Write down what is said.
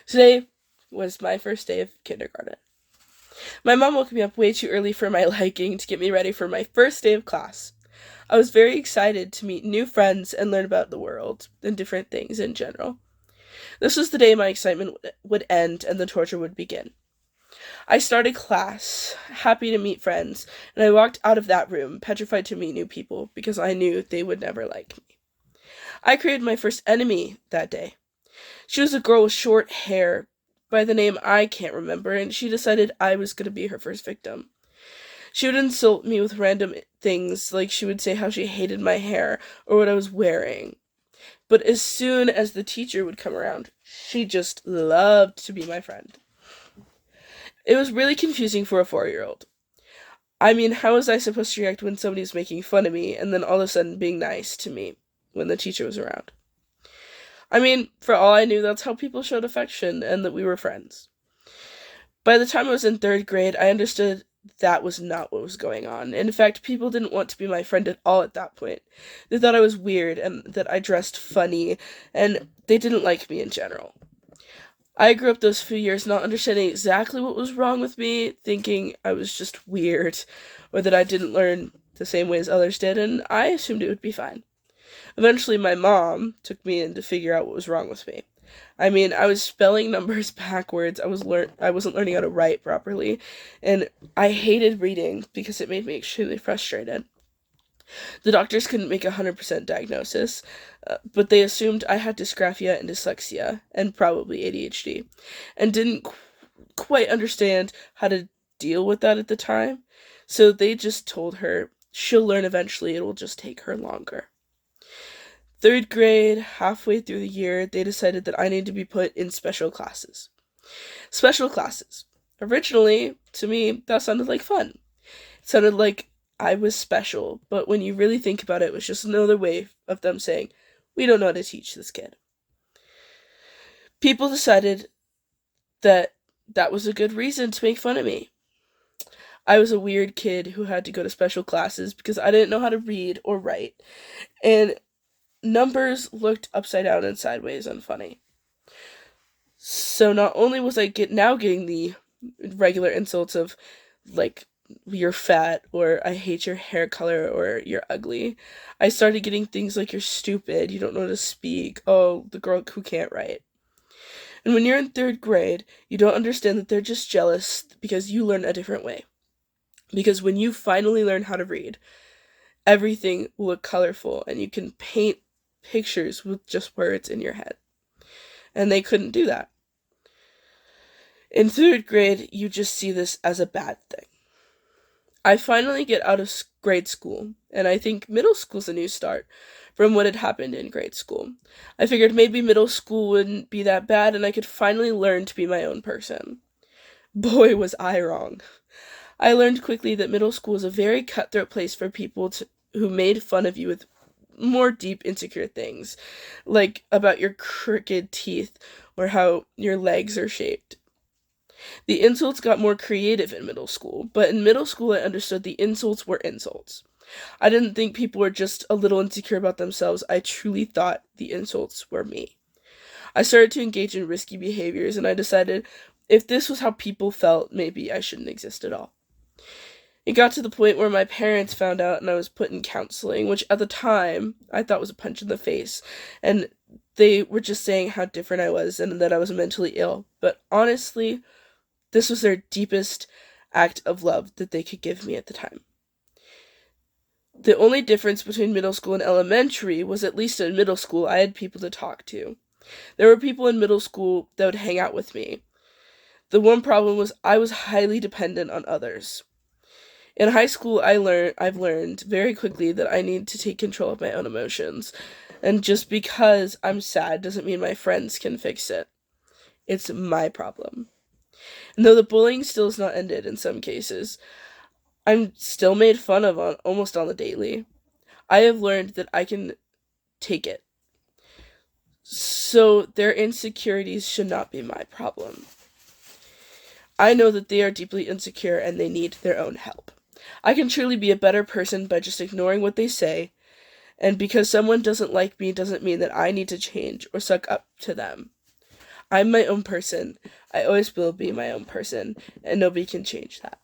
Today was my first day of kindergarten. My mom woke me up way too early for my liking to get me ready for my first day of class. I was very excited to meet new friends and learn about the world and different things in general. This was the day my excitement would end and the torture would begin. I started class, happy to meet friends, and I walked out of that room, petrified to meet new people because I knew they would never like me. I created my first enemy that day. She was a girl with short hair by the name I can't remember, and she decided I was going to be her first victim. She would insult me with random things, like she would say how she hated my hair or what I was wearing. But as soon as the teacher would come around, she just loved to be my friend. It was really confusing for a 4-year-old. I mean, how was I supposed to react when somebody's making fun of me and then all of a sudden being nice to me when the teacher was around? I mean, for all I knew, that's how people showed affection and that we were friends. By the time I was in 3rd grade, I understood that was not what was going on. In fact, people didn't want to be my friend at all at that point. They thought I was weird and that I dressed funny, and they didn't like me in general. I grew up those few years not understanding exactly what was wrong with me, thinking I was just weird, or that I didn't learn the same way as others did, and I assumed it would be fine. Eventually, my mom took me in to figure out what was wrong with me. I mean, I was spelling numbers backwards. I wasn't learning how to write properly, and I hated reading because it made me extremely frustrated. The doctors couldn't make a 100% diagnosis, but they assumed I had dysgraphia and dyslexia, and probably ADHD, and didn't quite understand how to deal with that at the time. So they just told her she'll learn eventually. It will just take her longer. 3rd grade, halfway through the year, they decided that I needed to be put in special classes. Special classes. Originally, to me, that sounded like fun. It sounded like I was special, but when you really think about it, it was just another way of them saying, we don't know how to teach this kid. People decided that that was a good reason to make fun of me. I was a weird kid who had to go to special classes because I didn't know how to read or write, and numbers looked upside down and sideways and funny. So not only was I now getting the regular insults of, like, you're fat, or I hate your hair color, or you're ugly, I started getting things like you're stupid, you don't know how to speak, oh, the girl who can't write. And when you're in 3rd grade, you don't understand that they're just jealous because you learn a different way. Because when you finally learn how to read, everything will look colorful and you can paint pictures with just words in your head. And they couldn't do that. In 3rd grade, you just see this as a bad thing. I finally get out of grade school, and I think middle school's a new start from what had happened in grade school. I figured maybe middle school wouldn't be that bad, and I could finally learn to be my own person. Boy, was I wrong. I learned quickly that middle school is a very cutthroat place for people who made fun of you with more deep, insecure things, like about your crooked teeth or how your legs are shaped. The insults got more creative in middle school, but in middle school I understood the insults were insults. I didn't think people were just a little insecure about themselves. I truly thought the insults were me. I started to engage in risky behaviors, and I decided if this was how people felt, maybe I shouldn't exist at all. It got to the point where my parents found out and I was put in counseling, which at the time I thought was a punch in the face, and they were just saying how different I was and that I was mentally ill. But honestly, this was their deepest act of love that they could give me at the time. The only difference between middle school and elementary was at least in middle school I had people to talk to. There were people in middle school that would hang out with me. The one problem was I was highly dependent on others. In high school, I've learned very quickly that I need to take control of my own emotions. And just because I'm sad doesn't mean my friends can fix it. It's my problem. And though the bullying still has not ended in some cases, I'm still made fun of almost on the daily. I have learned that I can take it. So their insecurities should not be my problem. I know that they are deeply insecure and they need their own help. I can truly be a better person by just ignoring what they say, and because someone doesn't like me doesn't mean that I need to change or suck up to them. I'm my own person. I always will be my own person, and nobody can change that.